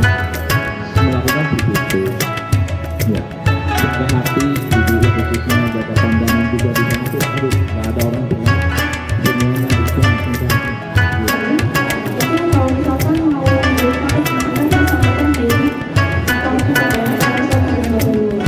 kita melakukan begitu. Ya, jaga hati, juga khususnya jaga pandangan juga di sana tuh, aduh, nggak ada orang bilang semuanya itu langsung jaga. Itu kalau misalkan mau berusaha kita sampaikan diri atau kita harus dulu.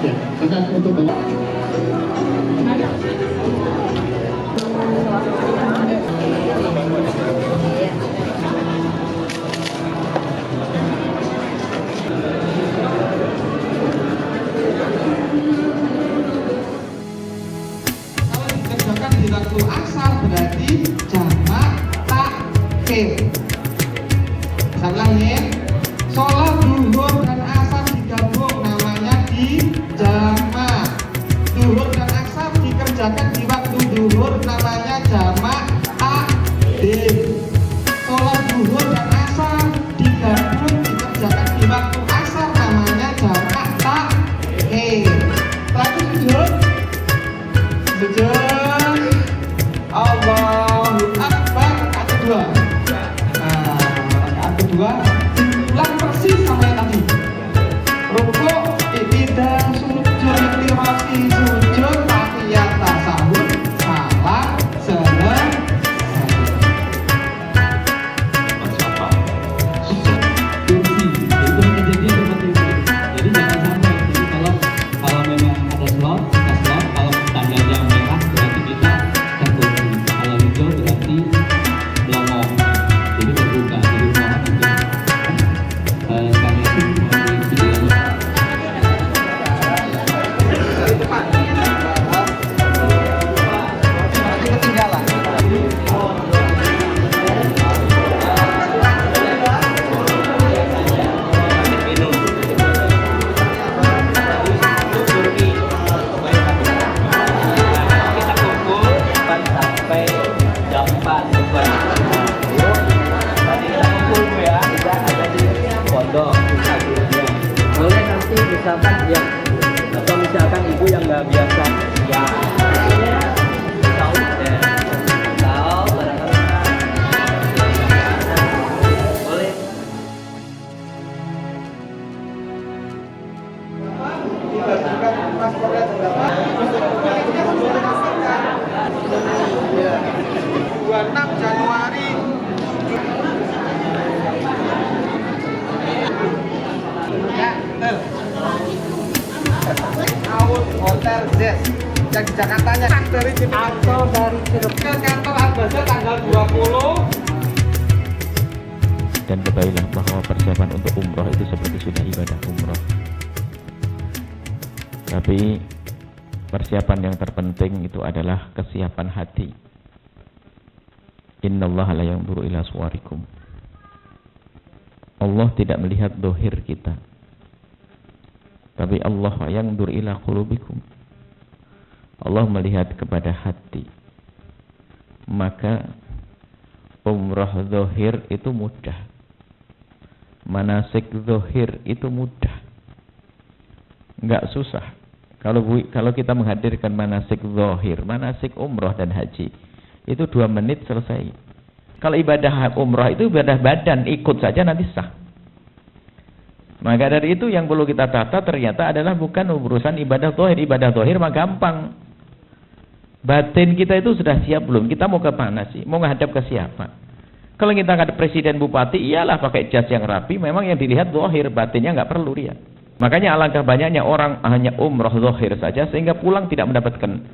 Ya, akan untuk di waktu asar berarti jamak takhir. Salah ya. Sholat zuhur dan asar digabung namanya di jamak. Zuhur dan asar dikerjakan di waktu zuhur namanya jamak takdim. Sholat zuhur dan asar digabung dikerjakan di waktu asar namanya jamak takhir. Lagi sujud. Sujud. Allahu Akbar. Rakaat kedua. Rakaat kedua diulang persis sama yang tadi. Rukuk, iktidal, sujud, intimasi, sujud, tahiyat, tasawuf, salam, selesai. kursi itu kejadian seperti itu. Jadi jangan sampai. Jadi kalau memang ada slot, kita slot. Kalau tandanya merah berarti kita terkunci. Kalau hijau berarti lowong. Jadi terbuka. Jadi mohon untuk kami Ketinggalan. Sampai jam 4 tadi kita kumpul ya, kita ada di pondok boleh nanti misalkan ya, atau misalkan ibu yang nggak biasa ya tahu deh, tahu barang-barang boleh. Dibagikan paspornya berapa? 26 Januari. Ya, betul. Out Hotel Z yang di Jakartanya dari Cipinang ke kantor Al-Bazar tanggal 20. Dan ketahuilah bahwa persiapan untuk umroh itu seperti sudah ibadah umroh. Tapi persiapan yang terpenting itu adalah kesiapan hati. Innallaha la yanzuru ila suwarikum. Allah tidak melihat dohir kita, tapi Allah yanzur ila qulubikum. Allah melihat kepada hati. Maka umrah dohir itu mudah, manasik dohir itu mudah, nggak susah. Kalau kita menghadirkan manasik dohir, manasik umrah dan haji, itu 2 menit selesai. Kalau ibadah umrah itu ibadah badan, ikut saja nanti sah. Maka dari itu yang perlu kita tata ternyata adalah bukan urusan ibadah dohir. Ibadah dohir mah gampang. Batin kita itu sudah siap belum? Kita mau ke mana sih? Mau menghadap ke siapa? Kalau kita menghadap presiden, bupati, iyalah pakai jas yang rapi. Memang yang dilihat dohir, batinnya nggak perlu dia. Makanya alangkah banyaknya orang hanya umrah dohir saja sehingga pulang tidak mendapatkan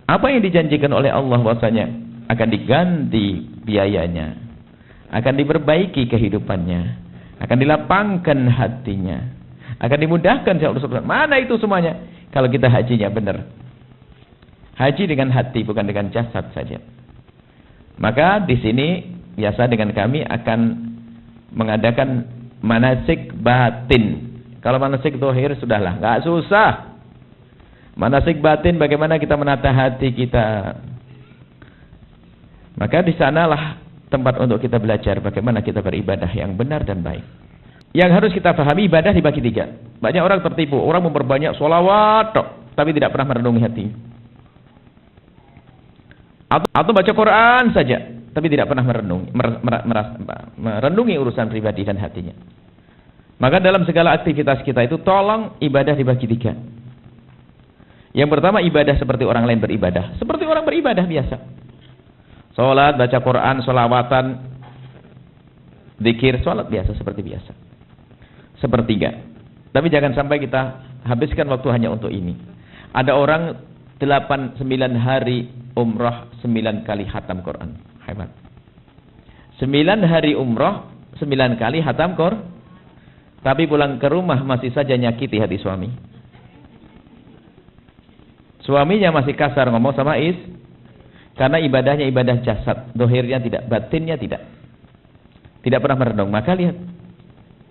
apa yang dijanjikan oleh Allah, bahwasanya akan diganti biayanya, akan diperbaiki kehidupannya, akan dilapangkan hatinya, akan dimudahkan. Mana itu semuanya? Kalau kita hajinya benar, haji dengan hati bukan dengan jasad saja. Maka di sini biasa dengan kami akan mengadakan manasik batin. Kalau manasik zahir sudahlah, nggak susah. Manasik batin bagaimana kita menata hati kita. Maka di sanalah tempat untuk kita belajar bagaimana kita beribadah yang benar dan baik. Yang harus kita pahami, ibadah dibagi 3. Banyak orang tertipu, orang memperbanyak sholawat tapi tidak pernah merenungi hati. Atau baca Quran saja, tapi tidak pernah merenungi urusan pribadi dan hatinya. Maka dalam segala aktivitas kita itu tolong ibadah dibagi 3. Yang pertama, ibadah seperti orang lain beribadah, seperti orang beribadah biasa. Salat, baca Quran, sholawatan, zikir, salat biasa seperti biasa. Sepertiga. Tapi jangan sampai kita habiskan waktu hanya untuk ini. Ada orang 8-9 hari umrah 9 kali khatam Quran. Hebat. 9 hari umrah 9 kali khatam Quran. Tapi pulang ke rumah masih saja nyakiti hati suami. Suaminya masih kasar ngomong sama karena ibadahnya ibadah jasad, dohirnya tidak, batinnya tidak. Tidak pernah merenung. Maka lihat,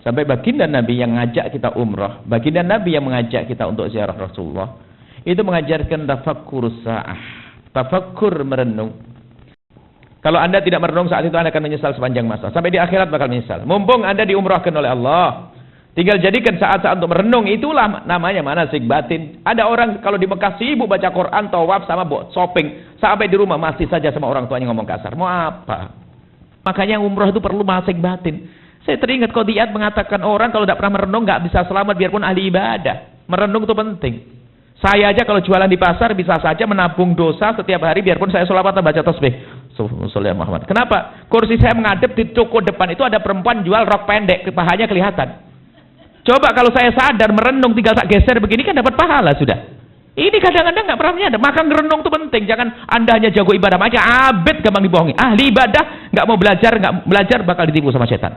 sampai baginda Nabi yang ngajak kita umrah, baginda Nabi yang mengajak kita untuk ziarah Rasulullah, itu mengajarkan tafakkur sa'ah, tafakkur merenung. Kalau Anda tidak merenung saat itu, Anda akan menyesal sepanjang masa. Sampai di akhirat bakal menyesal. Mumpung Anda diumrahkan oleh Allah, tinggal jadikan saat-saat untuk merenung. Itulah namanya manasik batin. Ada orang kalau di Mekah sibuk baca Quran, tawaf sama shopping, sampai di rumah masih saja sama orang tuanya ngomong kasar. Mau apa? Makanya umrah itu perlu manasik batin. Saya teringat Qadiyat mengatakan orang kalau tidak pernah merenung nggak bisa selamat biarpun ahli ibadah. Merenung itu penting. Saya aja kalau jualan di pasar bisa saja menabung dosa setiap hari biarpun saya sholawatan baca tasbih. Muhammad. Kenapa? Kursi saya menghadap di toko depan itu ada perempuan jual rok pendek, pahanya kelihatan. Coba kalau saya sadar merenung tinggal tak geser begini kan dapat pahala sudah. Ini kadang-kadang nggak pernah menyadar. Maka merenung itu penting. Jangan Anda hanya jago ibadah aja, abid gampang dibohongi. Ahli ibadah nggak mau belajar bakal ditipu sama setan.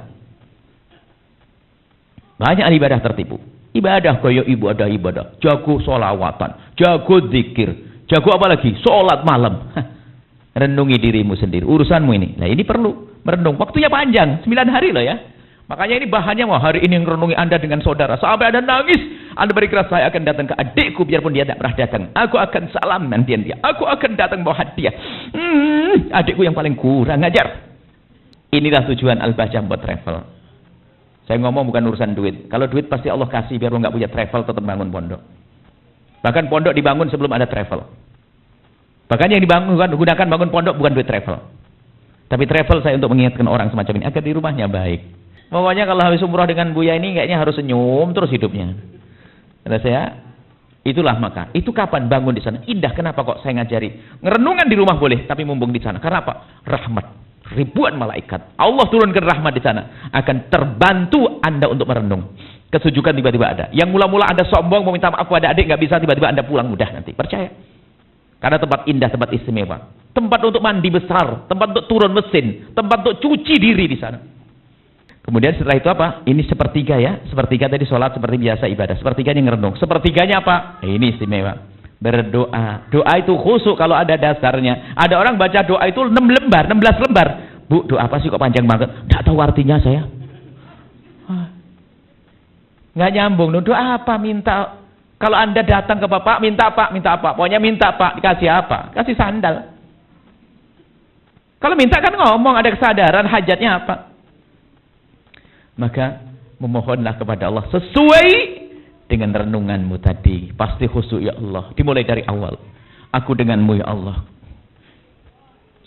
Banyak ahli ibadah tertipu. Ibadah kayak ibadah, jago sholawatan, jago zikir, jago apa lagi? Sholat malam. Renungi dirimu sendiri, urusanmu ini. Nah ini perlu merenung. Waktunya panjang, 9 hari loh ya. Makanya ini bahannya hari ini yang renungi Anda dengan saudara. Sampai Anda nangis, Anda berkeras, saya akan datang ke adikku biarpun dia tidak pernah datang. Aku akan salam nanti dia. Aku akan datang bawa hadiah. Adikku yang paling kurang ajar. Inilah tujuan Al-Bajam buat travel. Saya ngomong bukan urusan duit. Kalau duit pasti Allah kasih biar lo nggak punya travel tetap bangun pondok. Bahkan pondok dibangun sebelum ada travel. Bahkan yang gunakan bangun pondok bukan duit travel. Tapi travel saya untuk mengingatkan orang semacam ini agar di rumahnya baik. Pokoknya kalau habis umroh dengan Buya ini kayaknya harus senyum terus hidupnya. Kata saya, itulah maka. Itu kapan bangun di sana? Indah. Kenapa kok saya ngajari? Ngerenungan di rumah boleh, tapi mumpung di sana. Karena apa? Rahmat. Ribuan malaikat. Allah turunkan rahmat di sana. Akan terbantu Anda untuk merenung. Kesujukan tiba-tiba ada. Yang mula-mula Anda sombong mau minta maaf kepada adik nggak bisa, tiba-tiba Anda pulang mudah nanti. Percaya. Karena tempat indah, tempat istimewa. Tempat untuk mandi besar, tempat untuk turun mesin, tempat untuk cuci diri di sana. Kemudian setelah itu apa? Ini sepertiga ya. Sepertiga tadi sholat seperti biasa ibadah. Sepertiganya ngerenung. Sepertiganya apa? Ini istimewa. Berdoa. Doa itu khusyuk kalau ada dasarnya. Ada orang baca doa itu 6 lembar, 16 lembar. Bu, doa apa sih kok panjang banget? Nggak tahu artinya saya. Nggak nyambung. Doa apa? Minta. Kalau Anda datang ke Bapak, minta apa? Minta apa? Pokoknya minta Pak. Dikasih apa? Kasih sandal. Kalau minta kan ngomong, ada kesadaran hajatnya apa. Maka memohonlah kepada Allah sesuai dengan renunganmu tadi. Pasti khusyuk ya Allah. Dimulai dari awal. Aku denganmu ya Allah.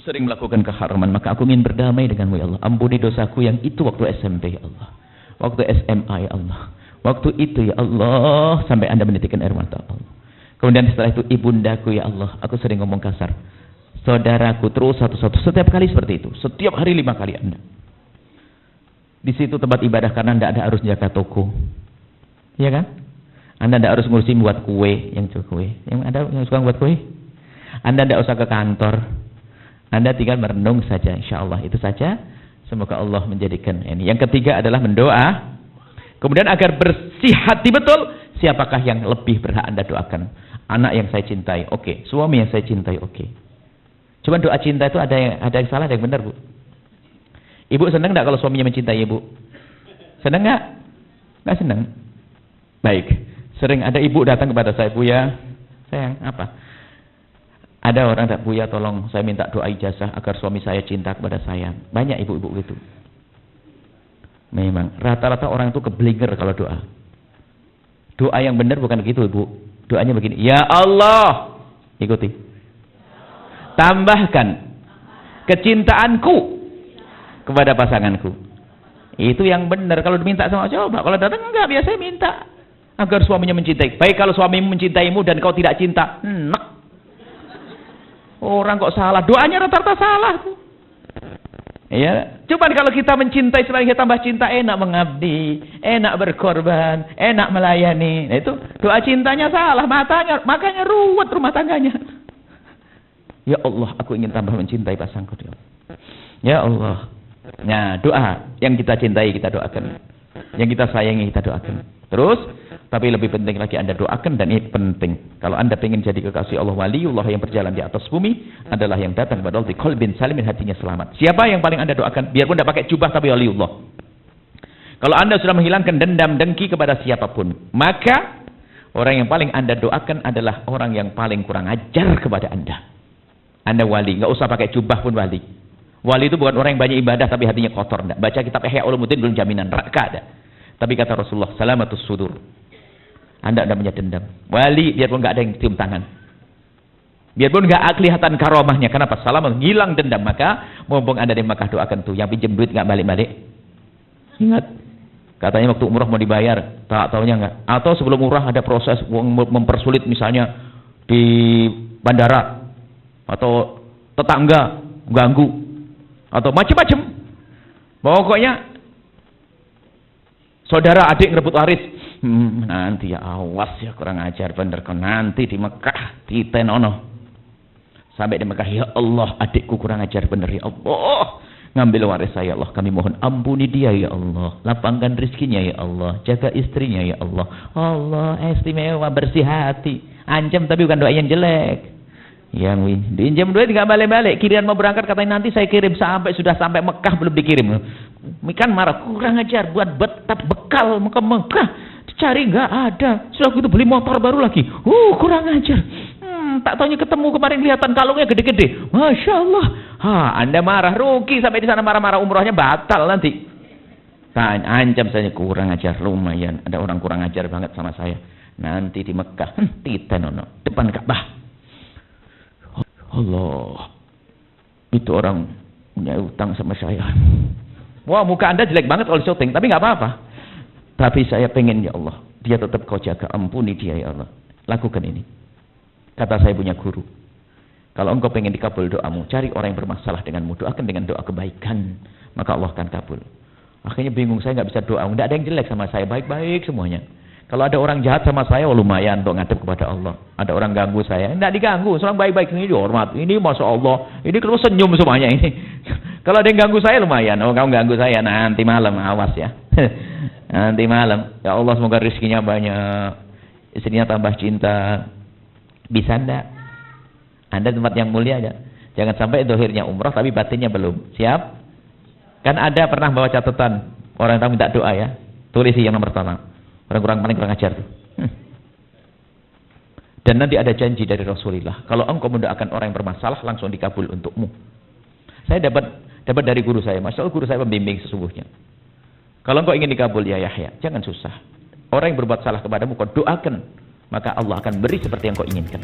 Sering melakukan keharaman. Maka aku ingin berdamai denganmu ya Allah. Ampuni dosaku yang itu waktu SMP ya Allah. Waktu SMA ya Allah. Waktu itu ya Allah. Sampai Anda menitikkan air mata Allah. Kemudian setelah itu ibundaku ya Allah. Aku sering ngomong kasar. Saudaraku terus satu-satu. Setiap kali seperti itu. Setiap hari 5 kali Anda. Di situ tempat ibadah karena Anda ada harus jaga toko. Iya kan? Anda tidak harus ngurusin buat kue, yang jual kue. Yang ada yang suka buat kue. Anda tidak usah ke kantor. Anda tinggal merenung saja, insya Allah. Itu saja. Semoga Allah menjadikan ini. Yang ketiga adalah mendoa. Kemudian agar bersih hati betul. Siapakah yang lebih berhak Anda doakan? Anak yang saya cintai, oke. Suami yang saya cintai, oke. Cuma doa cinta itu ada yang salah, ada yang benar, Bu. Ibu senang enggak kalau suaminya mencintai ibu? Senang enggak? Enggak senang. Baik. Sering ada ibu datang kepada saya, Buya, sayang, apa? Ada orang tak, Buya, tolong saya minta doa ijazah agar suami saya cinta kepada saya. Banyak ibu-ibu gitu. Memang rata-rata orang itu keblinger kalau doa. Doa yang benar bukan begitu, Ibu. Doanya begini, ya Allah. Ikuti. Tambahkan kecintaanku kepada pasanganku. Itu yang benar. Kalau diminta sama coba, kalau datang enggak, biasanya minta agar suaminya mencintai. Baik kalau suamimu mencintaimu dan kau tidak cinta, orang kok salah, doanya rata-rata salah tuh. Ya, cuman kalau kita mencintai semakin kita tambah cinta, enak mengabdi, enak berkorban, enak melayani. Nah, itu doa cintanya salah, makanya ruwet rumah tangganya. Ya Allah, aku ingin tambah mencintai pasangku. Ya Allah. Nah, doa yang kita cintai kita doakan, yang kita sayangi kita doakan. Terus, tapi lebih penting lagi Anda doakan, dan ini penting. Kalau Anda ingin jadi kekasih Allah, waliullah yang berjalan di atas bumi adalah yang datang kepada Allah di qalbin salimin, hatinya selamat. Siapa yang paling Anda doakan? Biarpun tidak pakai jubah tapi waliullah. Kalau Anda sudah menghilangkan dendam dengki kepada siapapun, maka orang yang paling Anda doakan adalah orang yang paling kurang ajar kepada Anda. Anda wali, nggak usah pakai jubah pun wali. Wali itu bukan orang yang banyak ibadah tapi hatinya kotor. Enggak. Baca kitab Ihya Ulumuddin belum jaminan neraka ada. Tapi kata Rasulullah, salamatus sudur. Anda tidak punya dendam. Wali biarpun nggak ada yang cium tangan, biarpun nggak kelihatan karomahnya. Kenapa? Salam hilang dendam. Maka mumpung Anda di Mekah, doakan tuh yang pinjam duit nggak balik-balik. Ingat, katanya waktu umrah mau dibayar, tak taunya nggak. Atau sebelum umrah ada proses mempersulit, misalnya di bandara atau tetangga ganggu atau macam-macam. Pokoknya saudara adik ngerebut waris. Nanti ya awas ya, kurang ajar bener kan, nanti di Mekah ditenono. Sampai di Mekah, ya Allah adikku kurang ajar bener ya Allah, ngambil waris saya. Allah, kami mohon ampuni dia ya Allah, lapangkan rezekinya ya Allah, jaga istrinya ya Allah. Allah istimewa, bersih hati. Ancam tapi bukan doa yang jelek. Yang diinjam duit nggak balik-balik, kirian mau berangkat katanya nanti saya kirim, sampai sudah sampai Mekah belum dikirim. Kan marah, kurang ajar, buat bekal ke Mekah dicari nggak ada, sudah gitu beli motor baru lagi. Kurang ajar. Tak taunya ketemu kemarin kelihatan kalungnya gede-gede. Masya Allah. Anda marah, rugi sampai di sana marah-marah, umrohnya batal nanti. Ancam saya, kurang ajar, lumayan ada orang kurang ajar banget sama saya. Nanti di Mekah, titenono depan Ka'bah. Allah, itu orang punya utang sama saya. Wah, muka Anda jelek banget kalau syuting, tapi nggak apa-apa. Tapi saya pengen ya Allah, dia tetap kau jaga, ampuni dia ya Allah. Lakukan ini. Kata saya punya guru, kalau engkau pengen dikabul doamu, cari orang yang bermasalah denganmu, doakan dengan doa kebaikan, maka Allah akan kabul. Akhirnya bingung, saya nggak bisa doa, nggak ada yang jelek sama saya, baik-baik semuanya. Kalau ada orang jahat sama saya, lumayan untuk ngadep kepada Allah. Ada orang ganggu saya, tidak diganggu. Orang baik-baik ini dihormat. Ini Masya Allah, ini kalau senyum semuanya ini. Kalau ada yang ganggu saya, lumayan. Oh, kamu ganggu saya, nanti malam, awas ya. Nanti malam. Ya Allah, semoga rezekinya banyak, istrinya tambah cinta. Bisa enggak? Anda tempat yang mulia aja. Jangan sampai dohirnya umrah, tapi batinnya belum. Siap? Kan ada pernah bawa catatan, orang yang minta doa ya. Tulis yang nomor pertama. Orang-orang paling kurang ajar tuh. Dan nanti ada janji dari Rasulullah, kalau engkau mendoakan orang yang bermasalah, langsung dikabul untukmu. Saya dapat dari guru saya, Masya Allah, guru saya pembimbing sesungguhnya. Kalau engkau ingin dikabul ya Yahya, jangan susah. Orang yang berbuat salah kepadamu, kau doakan, maka Allah akan beri seperti yang kau inginkan.